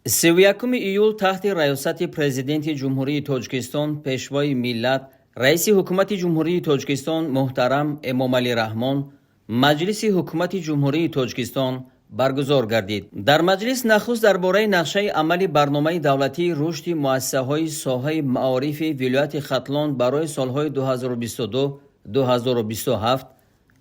31 июл تحت ریاست پرزیدنت جمهوری تاجیکستان پیشوای ملت رئیس حکومت جمهوری تاجیکستان محترم امامعلی رحمان مجلس حکومت جمهوری تاجیکستان برگزار گردید. در مجلس نخست درباره نقشه عملی برنامه دولتی رشد مؤسسه‌های ساحه معارف ولایت ختلان برای سالهای 2022-2027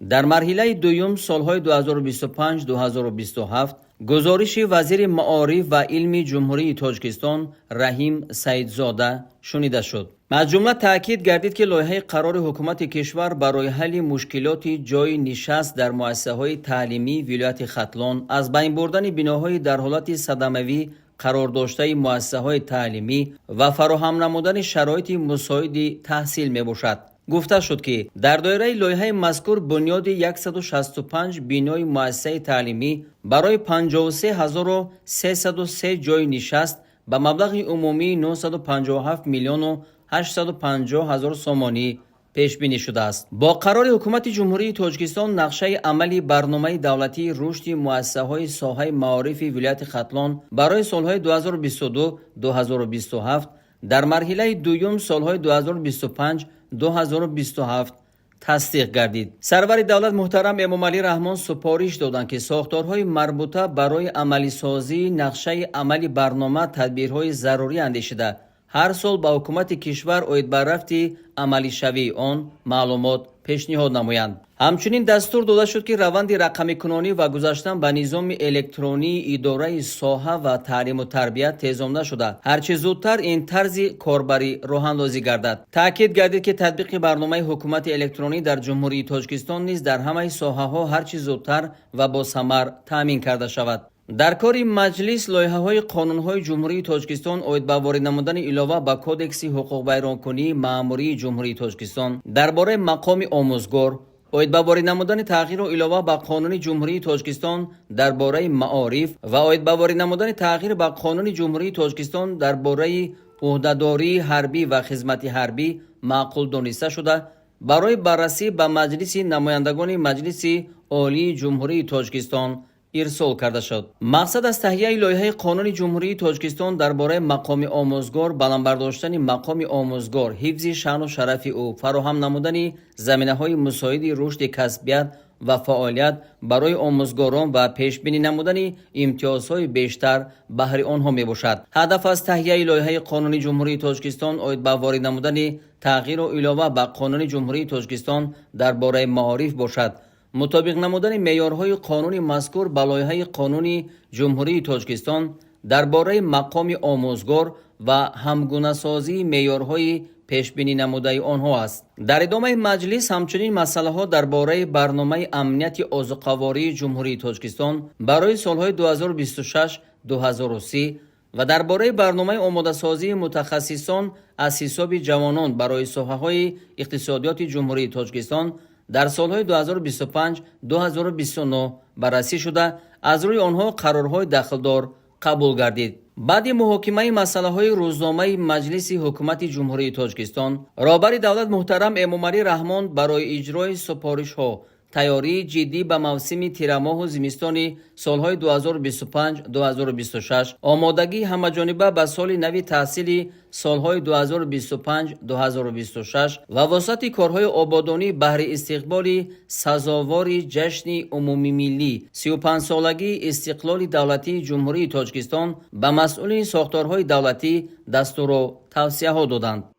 در مرحله دوم سالهای 2025-2027 گزارش وزیر معارف و علم جمهوری تاجیکستان رحیم سیدزاده شنیده شد. از جمله تاکید گردید که لایحه قرار حکومت کشور برای حل مشکلات جای نشست در مؤسسه‌های تعلیمی ولایت ختلان از بین بردن بناهای در حالت صدموی قرار داشته مؤسسه‌های تعلیمی و فراهم نمودن شرایط مساعد تحصیل میباشد. گفته شد که در دایره لایحه مذکور بنیاد 165 بنای مؤسسه تعلیمی برای 53303 جای نشست به مبلغ عمومی 957 میلیون و 850 هزار سومانی پیش بینی شده است. با قرار حکومت جمهوری تاجیکستان نقشه عملی برنامه دولتی رشد مؤسسه‌های ساحه معارف ولایت ختلان برای سالهای 2022-2027 در مرحله دوم سالهای 2025-2027 تصدیق گردید. سرور دولت محترم امامعلی رحمان سپارش دادند که ساختارهای مربوطه برای عملی سازی نقشه عملی برنامه تدبیرهای ضروری اندیشیده هر سال به حکومت کشور اوید بر رفتی عملی شوی آن معلومات پیشنهاد نمایند. همچنین دستور داده شد که روند رقمی کنانی و گذاشتن به نظام الکترونی اداره ساحه و تعلیم و تربیت تیزانده شده هرچه زودتر این طرز کاربری راه اندازی گردد. تاکید گردید که تطبیق برنامه حکومت الکترونی در جمهوری تاجیکستان نیز در همه ساحه ها هرچه زودتر و با ثمر تامین کرده شود. در کار مجلس لایحه‌های قانون‌های جمهوری تاجیکستان اوید به وارد نمودن علاوه به کدکس حقوق بیان‌کنی مأموری جمهوری تاجیکستان درباره مقام آموزگار اوید به وارد نمودن تغییر و علاوه به قانون جمهوری تاجیکستان درباره معارف و اوید به وارد نمودن تغییر به قانون جمهوری تاجیکستان درباره عهدهداری حربی و خدمت حربی معقول دانسته شده برای بررسی به مجلس نمایندگان مجلس عالی جمهوری تاجیکستان ارسال کرده شد. مقصد از تهیه لایحه قانون جمهوری تاجیکستان درباره مقام آموزگار بلند برداشتن مقام آموزگار، حفظ شأن و شرف او، فراهم نمودن زمینه‌های مساعد رشد کسبیت و فعالیت برای آموزگاران و پیش بینی نمودن امتیازهای بیشتر بهره آنها میباشد. هدف از تهیه لایحه قانون جمهوری تاجیکستان اوید به وارد نمودن تغییر و علاوه به قانون جمهوری تاجیکستان درباره معارف باشد. مطابق نمودن معیارهای قانونی مذکور به لایحه قانون جمهوری تاجیکستان درباره مقام آموزگار و همگونه سازی معیارهای پیش بینی نموده آنها است. در ادامه مجلس همچنین مسئله ها درباره برنامه امنیت آذوقه‌واری جمهوری تاجیکستان برای سالهای 2026-2030 و درباره برنامه آماده سازی متخصصان از حساب جوانان برای ساحه‌های اقتصادیات جمهوری تاجیکستان در سالهای 2025-2029 بررسی شده از روی آنها قرارهای داخلدار قبول گردید. بعد محاکمه مسئله های روزنامه مجلس حکومت جمهوری تاجیکستان رهبر دولت محترم امامعلی رحمان برای اجرای سپارش ها تیاری جدی به موسم تیرماه و زمستان سالهای 2025-2026 آمادگی همه‌جانبه به سال نوی تحصیلی سالهای 2025-2026 و واسط کارهای آبادانی بهر استقبال سزاوار جشن عمومی ملی 35 سالگی استقلال دولتی جمهوری تاجیکستان به مسئولین ساختارهای دولتی دستور و توصیه ها دادند.